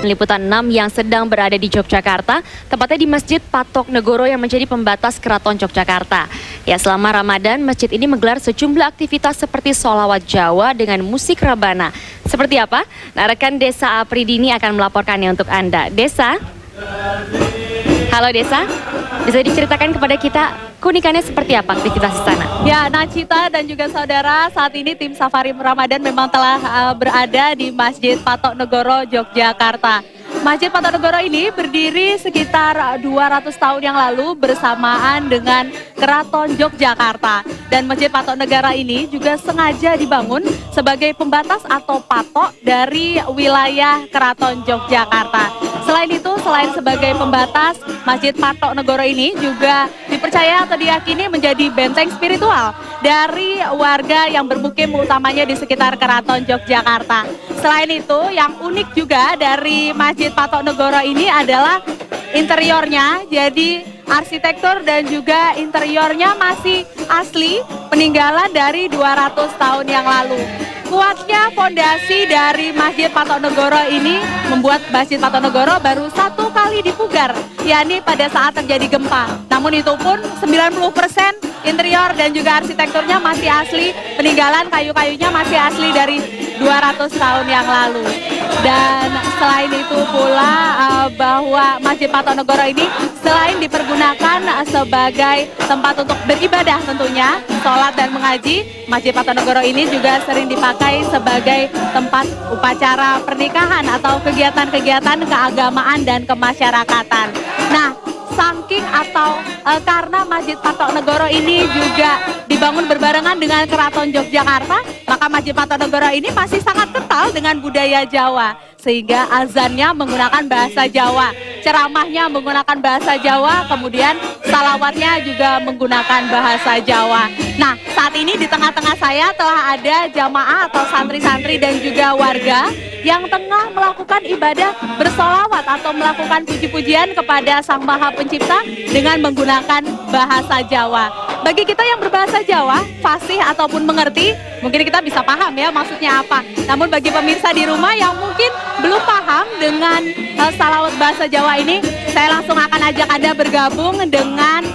Liputan 6 yang sedang berada di Yogyakarta, tepatnya di Masjid Patok Negoro yang menjadi pembatas Keraton Yogyakarta. Ya, selama Ramadan, masjid ini menggelar sejumlah aktivitas seperti sholawat Jawa dengan musik rebana. Seperti apa? Nah, rekan Desa Apridini akan melaporkannya untuk Anda. Desa? Halo Desa, bisa diceritakan kepada kita keunikannya seperti apa aktivitas di sana? Ya, Nacita dan juga saudara, saat ini tim Safari Ramadan memang telah berada di Masjid Patok Negoro, Yogyakarta. Masjid Patok Negoro ini berdiri sekitar 200 tahun yang lalu bersamaan dengan Keraton Yogyakarta. Dan Masjid Patok Negoro ini juga sengaja dibangun sebagai pembatas atau patok dari wilayah Keraton Yogyakarta. Selain itu, selain sebagai pembatas, Masjid Patok Negoro ini juga dipercaya atau diyakini menjadi benteng spiritual dari warga yang bermukim utamanya di sekitar Keraton Yogyakarta. Selain itu, yang unik juga dari Masjid Patok Negoro ini adalah interiornya. Jadi arsitektur dan juga interiornya masih asli peninggalan dari 200 tahun yang lalu. Kuatnya fondasi dari Masjid Patok Negoro ini membuat Masjid Patok Negoro baru 1 kali dipugar, yakni pada saat terjadi gempa. Namun itu pun 90% interior dan juga arsitekturnya masih asli, peninggalan kayu-kayunya masih asli dari 200 tahun yang lalu. Dan selain itu pula bahwa Masjid Patok Negoro ini selain dipergunakan sebagai tempat untuk beribadah tentunya, sholat dan mengaji, Masjid Patok Negoro ini juga sering dipakai sebagai tempat upacara pernikahan atau kegiatan-kegiatan keagamaan dan kemasyarakatan. Nah, saking atau karena Masjid Patok Negoro ini juga dibangun berbarengan dengan Keraton Yogyakarta, maka Masjid Patok Negoro ini masih sangat kental dengan budaya Jawa, sehingga azannya menggunakan bahasa Jawa, ceramahnya menggunakan bahasa Jawa, kemudian salawatnya juga menggunakan bahasa Jawa. Nah, saat ini di tengah-tengah saya telah ada jamaah atau santri-santri dan juga warga yang tengah melakukan ibadah bersolawat atau melakukan puji-pujian kepada Sang Maha Pencipta dengan menggunakan bahasa Jawa. Bagi kita yang berbahasa Jawa, fasih ataupun mengerti, mungkin kita bisa paham ya maksudnya apa. Namun bagi pemirsa di rumah yang mungkin belum paham dengan salawat bahasa Jawa ini, saya langsung akan ajak Anda bergabung dengan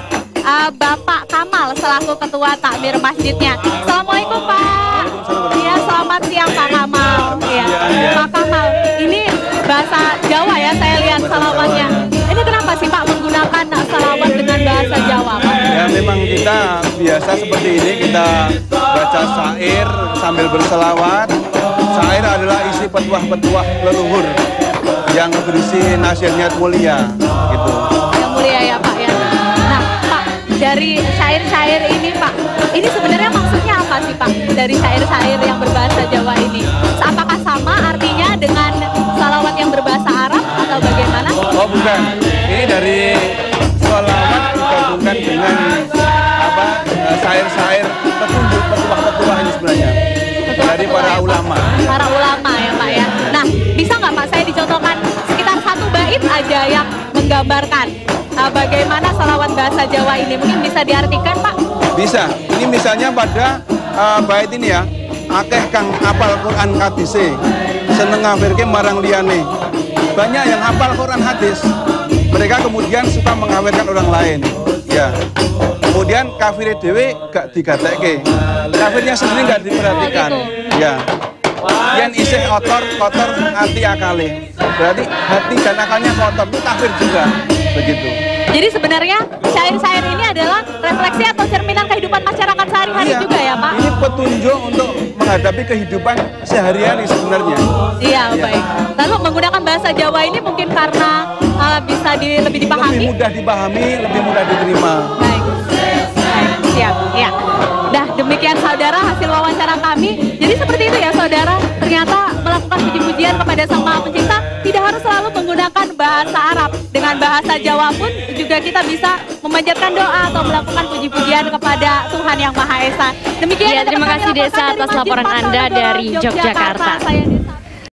Bapak Kamal selaku Ketua Takmir Masjidnya. Assalamualaikum Pak. Iya, selamat siang Pak Kamal. Iya, Pak Kamal, ini bahasa Jawa ya, saya lihat salawatnya. Ini kenapa sih Pak menggunakan salawat dengan bahasa Jawa Pak? Ya memang kita biasa seperti ini, kita baca syair sambil berselawat. Syair adalah isi petuah-petuah leluhur yang berisi nasihat mulia gitu. Yang mulia ya Pak ya. Nah Pak, dari syair-syair ini Pak, ini sebenarnya maksudnya apa sih Pak dari syair-syair yang berbahasa Jawa ini? Apakah sama artinya dengan salawat yang berbahasa Arab atau bagaimana? Oh bukan, ini dari sholawat digabungkan dengan syair-syair petunjuk petuah-petuah ini sebenarnya dari para ulama. Para ulama ya Pak ya. Nah, bisa nggak Pak saya dicontohkan sekitar 1 bait aja yang menggambarkan bagaimana salawat bahasa Jawa ini? Mungkin bisa diartikan Pak? Bisa. Ini misalnya pada bait ini ya, akeh kang apal Quran hadise, seneng ngawirke marang liyane. Banyak yang hafal Quran hadis, mereka kemudian suka mengawirkan orang lain. Ya. Kemudian kafir dewe gak digatekke, kafirnya sendiri gak diperhatikan. Ya. Yang isih kotor hati akale. Berarti hati dan akalnya kotor, itu kafir juga. Begitu. Jadi sebenarnya syair-syair ini adalah refleksi atau cerminan kehidupan masyarakat sehari-hari juga ya Pak? Ini petunjuk untuk menghadapi kehidupan sehari-hari sebenarnya. Iya, baik. Lalu menggunakan bahasa Jawa ini mungkin karena bisa lebih dipahami? Lebih mudah dipahami, lebih mudah diterima. Baik, siap. Ya. Dah demikian saudara hasil wawancara kami. Jadi seperti itu ya saudara, ternyata melakukan puji-pujian kepada Sang Maha Pencipta tidak harus selalu menggunakan bahasa Arab. Dengan bahasa Jawa pun juga kita bisa memanjatkan doa atau melakukan puji-pujian kepada Tuhan Yang Maha Esa. Demikian ya, terima kasih Desa atas laporan Anda dari Yogyakarta.